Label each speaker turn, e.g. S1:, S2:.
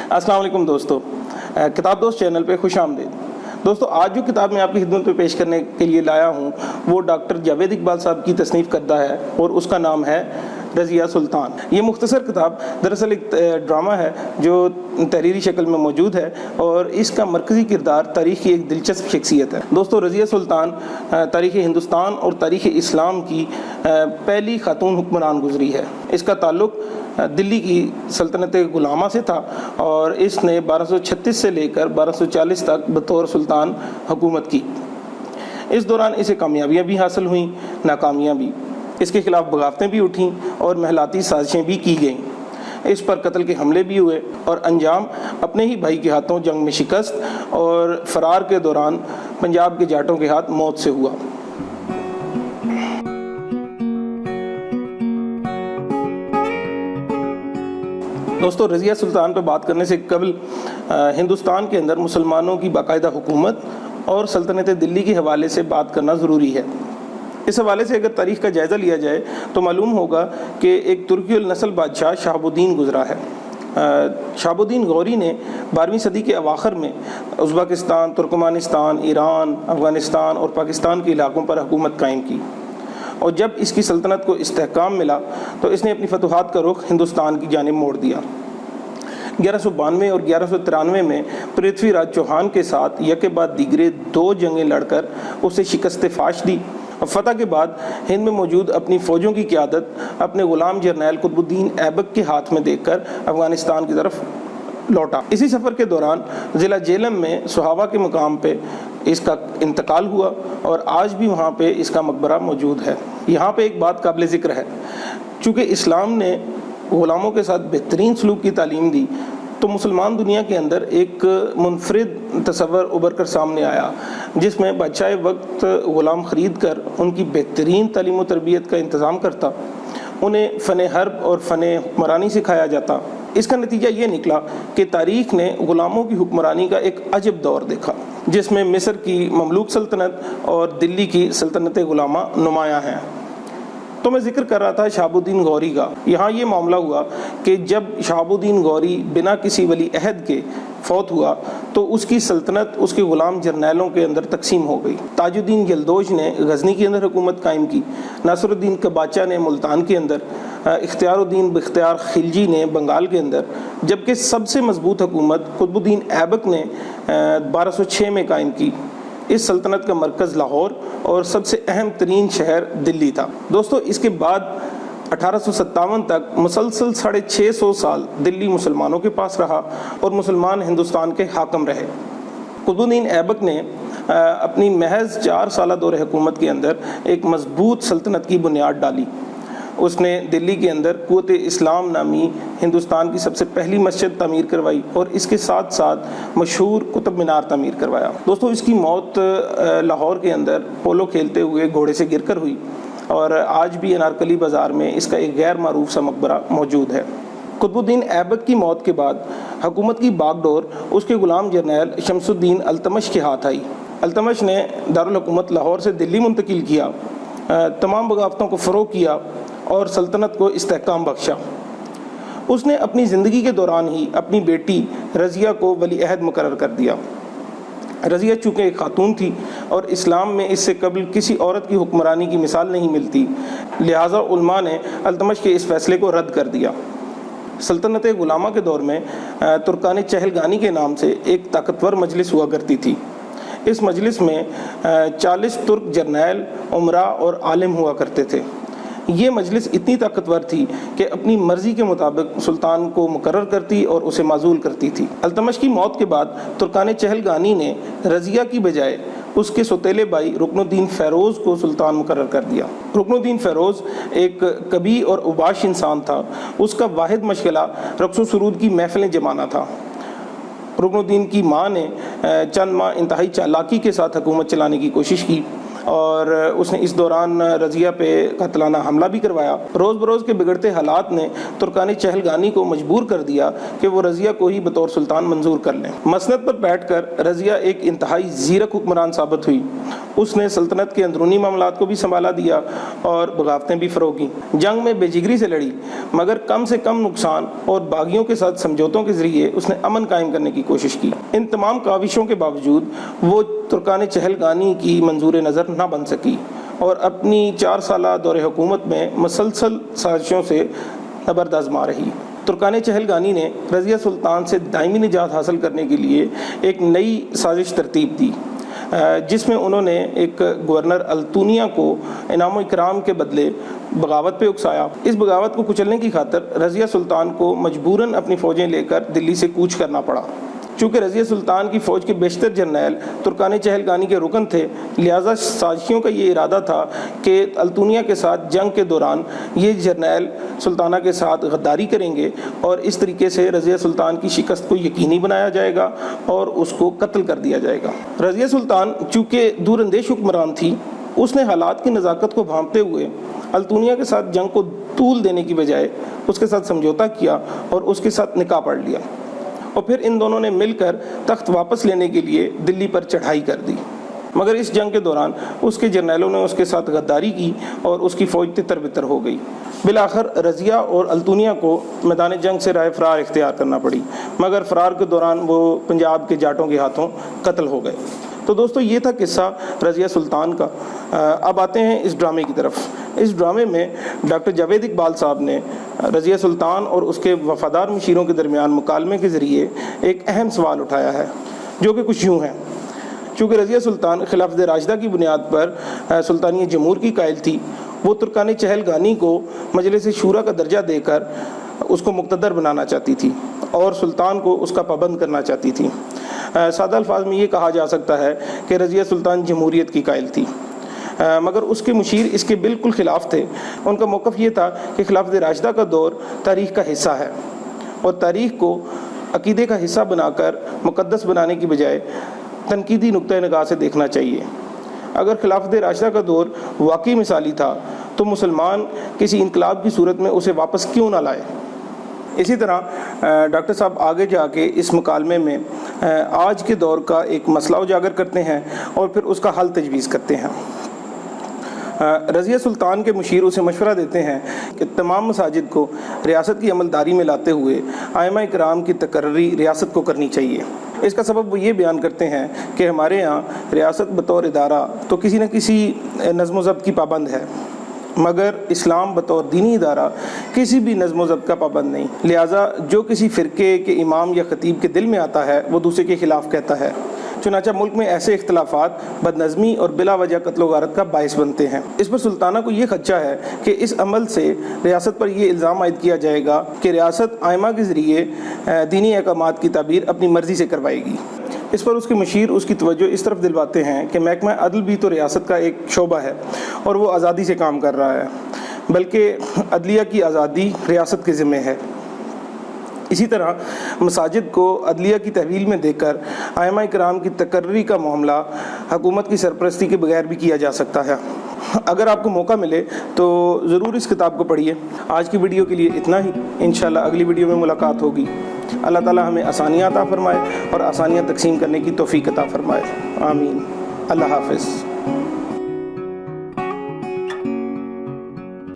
S1: السلام علیکم دوستو، کتاب دوست چینل پہ خوش آمدید۔ دوستو، آج جو کتاب میں آپ کی خدمت میں پیش کرنے کے لیے لایا ہوں وہ ڈاکٹر جاوید اقبال صاحب کی تصنیف کردہ ہے اور اس کا نام ہے رضیہ سلطان۔ یہ مختصر کتاب دراصل ایک ڈرامہ ہے جو تحریری شکل میں موجود ہے اور اس کا مرکزی کردار تاریخ کی ایک دلچسپ شخصیت ہے۔ دوستو، رضیہ سلطان تاریخ ہندوستان اور تاریخ اسلام کی پہلی خاتون حکمران گزری ہے۔ اس کا تعلق دلی کی سلطنت غلامہ سے تھا اور اس نے 1236 سے لے کر 1240 تک بطور سلطان حکومت کی۔ اس دوران اسے کامیابیاں بھی حاصل ہوئیں، ناکامیاں بھی۔ اس کے خلاف بغاوتیں بھی اٹھیں اور محلاتی سازشیں بھی کی گئیں۔ اس پر قتل کے حملے بھی ہوئے اور انجام اپنے ہی بھائی کے ہاتھوں جنگ میں شکست اور فرار کے دوران پنجاب کے جاٹوں کے ہاتھ موت سے ہوا۔ دوستو، رضیہ سلطان پہ بات کرنے سے قبل ہندوستان کے اندر مسلمانوں کی باقاعدہ حکومت اور سلطنت دلی کے حوالے سے بات کرنا ضروری ہے۔ اس حوالے سے اگر تاریخ کا جائزہ لیا جائے تو معلوم ہوگا کہ ایک ترکی النسل بادشاہ شہاب الدین گزرا ہے۔ شہاب الدین غوری نے 12ویں صدی کے اواخر میں ازبکستان، ترکمانستان، ایران، افغانستان اور پاکستان کے علاقوں پر حکومت قائم کی، اور جب اس کی سلطنت کو استحکام ملا تو اس نے اپنی فتوحات کا رخ ہندوستان کی جانب موڑ دیا۔ 1192 اور 1193 میں پرتھوی راج چوہان کے ساتھ یکے بعد دیگرے 2 جنگیں لڑ کر اسے شکست فاش دی اور فتح کے بعد ہند میں موجود اپنی فوجوں کی قیادت اپنے غلام جرنیل قطب الدین ایبک کے ہاتھ میں دیکھ کر افغانستان کی طرف لوٹا۔ اسی سفر کے دوران ضلع جہلم میں سہاوا کے مقام پہ اس کا انتقال ہوا اور آج بھی وہاں پہ اس کا مقبرہ موجود ہے۔ یہاں پہ ایک بات قابل ذکر ہے، چونکہ اسلام نے غلاموں کے ساتھ بہترین سلوک کی تعلیم دی تو مسلمان دنیا کے اندر ایک منفرد تصور ابھر کر سامنے آیا جس میں بادشاہ وقت غلام خرید کر ان کی بہترین تعلیم و تربیت کا انتظام کرتا، انہیں فن حرب اور فن حکمرانی سکھایا جاتا۔ اس کا نتیجہ یہ نکلا کہ تاریخ نے غلاموں کی حکمرانی کا ایک عجب دور دیکھا جس میں مصر کی مملوک سلطنت اور دلی کی سلطنت غلامہ نمایاں ہیں۔ تو میں ذکر کر رہا تھا شہاب الدین غوری کا۔ یہاں یہ معاملہ ہوا کہ جب شہاب الدین غوری بنا کسی ولی عہد کے فوت ہوا تو اس کی سلطنت اس کے غلام جرنیلوں کے اندر تقسیم ہو گئی۔ تاج الدین یلدوج نے غزنی کے اندر حکومت قائم کی، ناصر الدین قباچہ نے ملتان کے اندر، اختیار الدین بختیار خلجی نے بنگال کے اندر، جبکہ سب سے مضبوط حکومت قطب الدین ایبک نے 1206 میں قائم کی۔ اس سلطنت کا مرکز لاہور اور سب سے اہم ترین شہر دلی تھا۔ دوستو، اس کے بعد 1857 تک مسلسل 650 سال دلی مسلمانوں کے پاس رہا اور مسلمان ہندوستان کے حاکم رہے۔ قطب الدین ایبک نے اپنی محض 4 سالہ دور حکومت کے اندر ایک مضبوط سلطنت کی بنیاد ڈالی۔ اس نے دلی کے اندر قوت اسلام نامی ہندوستان کی سب سے پہلی مسجد تعمیر کروائی اور اس کے ساتھ ساتھ مشہور قطب مینار تعمیر کروایا۔ دوستو، اس کی موت لاہور کے اندر پولو کھیلتے ہوئے گھوڑے سے گر کر ہوئی اور آج بھی انارکلی بازار میں اس کا ایک غیر معروف سا مقبرہ موجود ہے۔ قطب الدین ایبک کی موت کے بعد حکومت کی باغ ڈور اس کے غلام جرنیل شمس الدین التمش کے ہاتھ آئی۔ التمش نے دارالحکومت لاہور سے دلی منتقل کیا، تمام بغاوتوں کو فروغ کیا اور سلطنت کو استحکام بخشا۔ اس نے اپنی زندگی کے دوران ہی اپنی بیٹی رضیہ کو ولی عہد مقرر کر دیا۔ رضیہ چونکہ ایک خاتون تھی اور اسلام میں اس سے قبل کسی عورت کی حکمرانی کی مثال نہیں ملتی، لہٰذا علماء نے التمش کے اس فیصلے کو رد کر دیا۔ سلطنت غلامہ کے دور میں ترکان چہلگانی کے نام سے ایک طاقتور مجلس ہوا کرتی تھی۔ اس مجلس میں 40 ترک جرنیل، عمرا اور عالم ہوا کرتے تھے۔ یہ مجلس اتنی طاقتور تھی کہ اپنی مرضی کے مطابق سلطان کو مقرر کرتی اور اسے معزول کرتی تھی۔ التمش کی موت کے بعد ترکان چہلگانی نے رضیہ کی بجائے اس کے سوتیلے بھائی رکن الدین فیروز کو سلطان مقرر کر دیا۔ رکن الدین فیروز ایک کبھی اور اوباش انسان تھا۔ اس کا واحد مشغلہ رقص و سرود کی محفلیں جمانا تھا۔ رکن الدین کی ماں نے چند ماہ انتہائی چالاکی کے ساتھ حکومت چلانے کی کوشش کی اور اس نے اس دوران رضیہ پہ قاتلانہ حملہ بھی کروایا۔ روز بروز کے بگڑتے حالات نے ترکان چہلگانی کو مجبور کر دیا کہ وہ رضیہ کو ہی بطور سلطان منظور کر لیں۔ مسند پر بیٹھ کر رضیہ ایک انتہائی زیرک حکمران ثابت ہوئی۔ اس نے سلطنت کے اندرونی معاملات کو بھی سنبھالا دیا اور بغاوتیں بھی فروغ کی۔ جنگ میں بے جگری سے لڑی، مگر کم سے کم نقصان اور باغیوں کے ساتھ سمجھوتوں کے ذریعے اس نے امن قائم کرنے کی کوشش کی۔ ان تمام کاوشوں کے باوجود وہ ترکان چہلگانی کی منظور نظر نہ بن سکی اور اپنی 4 سالہ دور حکومت میں مسلسل سازشوں سے نبردآزما رہی۔ ترکان چہلگانی نے رضیہ سلطان سے دائمی نجات حاصل کرنے کے لیے ایک نئی سازش ترتیب دی، جس میں انہوں نے ایک گورنر التونیا کو انعام و اکرام کے بدلے بغاوت پہ اکسایا۔ اس بغاوت کو کچلنے کی خاطر رضیہ سلطان کو مجبوراً اپنی فوجیں لے کر دلی سے کوچ کرنا پڑا۔ چونکہ رضیہ سلطان کی فوج کے بیشتر جرنیل ترکان چہلگانی کے رکن تھے، لہٰذا سازشیوں کا یہ ارادہ تھا کہ التونیا کے ساتھ جنگ کے دوران یہ جرنیل سلطانہ کے ساتھ غداری کریں گے اور اس طریقے سے رضیہ سلطان کی شکست کو یقینی بنایا جائے گا اور اس کو قتل کر دیا جائے گا۔ رضیہ سلطان چونکہ دور اندیش حکمران تھی، اس نے حالات کی نزاکت کو بھانپتے ہوئے التونیا کے ساتھ جنگ کو طول دینے کی بجائے اس کے ساتھ سمجھوتا کیا اور اس کے ساتھ نکاح پڑھ لیا، اور پھر ان دونوں نے مل کر تخت واپس لینے کے لیے دلی پر چڑھائی کر دی۔ مگر اس جنگ کے دوران اس کے جرنیلوں نے اس کے ساتھ غداری کی اور اس کی فوج تتر بتر ہو گئی۔ بالآخر رضیہ اور التونیا کو میدان جنگ سے راہ فرار اختیار کرنا پڑی، مگر فرار کے دوران وہ پنجاب کے جاٹوں کے ہاتھوں قتل ہو گئے۔ تو دوستو یہ تھا قصہ رضیہ سلطان کا۔ اب آتے ہیں اس ڈرامے کی طرف۔ اس ڈرامے میں ڈاکٹر جاوید اقبال صاحب نے رضیہ سلطان اور اس کے وفادار مشیروں کے درمیان مکالمے کے ذریعے ایک اہم سوال اٹھایا ہے، جو کہ کچھ یوں ہے۔ چونکہ رضیہ سلطان خلافت راشدہ کی بنیاد پر سلطانی جمہور کی قائل تھی، وہ ترکان چہلگانی کو مجلس شورا کا درجہ دے کر اس کو مقتدر بنانا چاہتی تھی اور سلطان کو اس کا پابند کرنا چاہتی تھی۔ سادہ الفاظ میں یہ کہا جا سکتا ہے کہ رضیہ سلطان جمہوریت کی قائل تھی، مگر اس کے مشیر اس کے بالکل خلاف تھے۔ ان کا موقف یہ تھا کہ خلافت راشدہ کا دور تاریخ کا حصہ ہے اور تاریخ کو عقیدے کا حصہ بنا کر مقدس بنانے کی بجائے تنقیدی نقطۂ نگاہ سے دیکھنا چاہیے۔ اگر خلافت راشدہ کا دور واقعی مثالی تھا تو مسلمان کسی انقلاب کی صورت میں اسے واپس کیوں نہ لائے؟ اسی طرح ڈاکٹر صاحب آگے جا کے اس مکالمے میں آج کے دور کا ایک مسئلہ اجاگر کرتے ہیں اور پھر اس کا حل تجویز کرتے ہیں۔ رضیہ سلطان کے مشیر اسے مشورہ دیتے ہیں کہ تمام مساجد کو ریاست کی عملداری میں لاتے ہوئے ائمہ کرام کی تقرری ریاست کو کرنی چاہیے۔ اس کا سبب وہ یہ بیان کرتے ہیں کہ ہمارے ہاں ریاست بطور ادارہ تو کسی نہ کسی نظم و ضبط کی پابند ہے، مگر اسلام بطور دینی ادارہ کسی بھی نظم و ضبط کا پابند نہیں، لہٰذا جو کسی فرقے کے امام یا خطیب کے دل میں آتا ہے وہ دوسرے کے خلاف کہتا ہے۔ چنانچہ ملک میں ایسے اختلافات بد نظمی اور بلا وجہ قتل و غارت کا باعث بنتے ہیں۔ اس پر سلطانہ کو یہ خدشہ ہے کہ اس عمل سے ریاست پر یہ الزام عائد کیا جائے گا کہ ریاست ائمہ کے ذریعے دینی احکامات کی تعبیر اپنی مرضی سے کروائے گی۔ اس پر اس کے مشیر اس کی توجہ اس طرف دلواتے ہیں کہ محکمہ عدل بھی تو ریاست کا ایک شعبہ ہے اور وہ آزادی سے کام کر رہا ہے، بلکہ عدلیہ کی آزادی ریاست کے ذمہ ہے۔ اسی طرح مساجد کو عدلیہ کی تحویل میں دے کر ائمہ کرام کی تقرری کا معاملہ حکومت کی سرپرستی کے بغیر بھی کیا جا سکتا ہے۔ اگر آپ کو موقع ملے تو ضرور اس کتاب کو پڑھیے۔ آج کی ویڈیو کے لیے اتنا ہی، انشاءاللہ اگلی ویڈیو میں ملاقات ہوگی۔ اللہ تعالیٰ ہمیں آسانیاں عطا فرمائے اور آسانیاں تقسیم کرنے کی توفیق عطا فرمائے، آمین۔ اللہ حافظ۔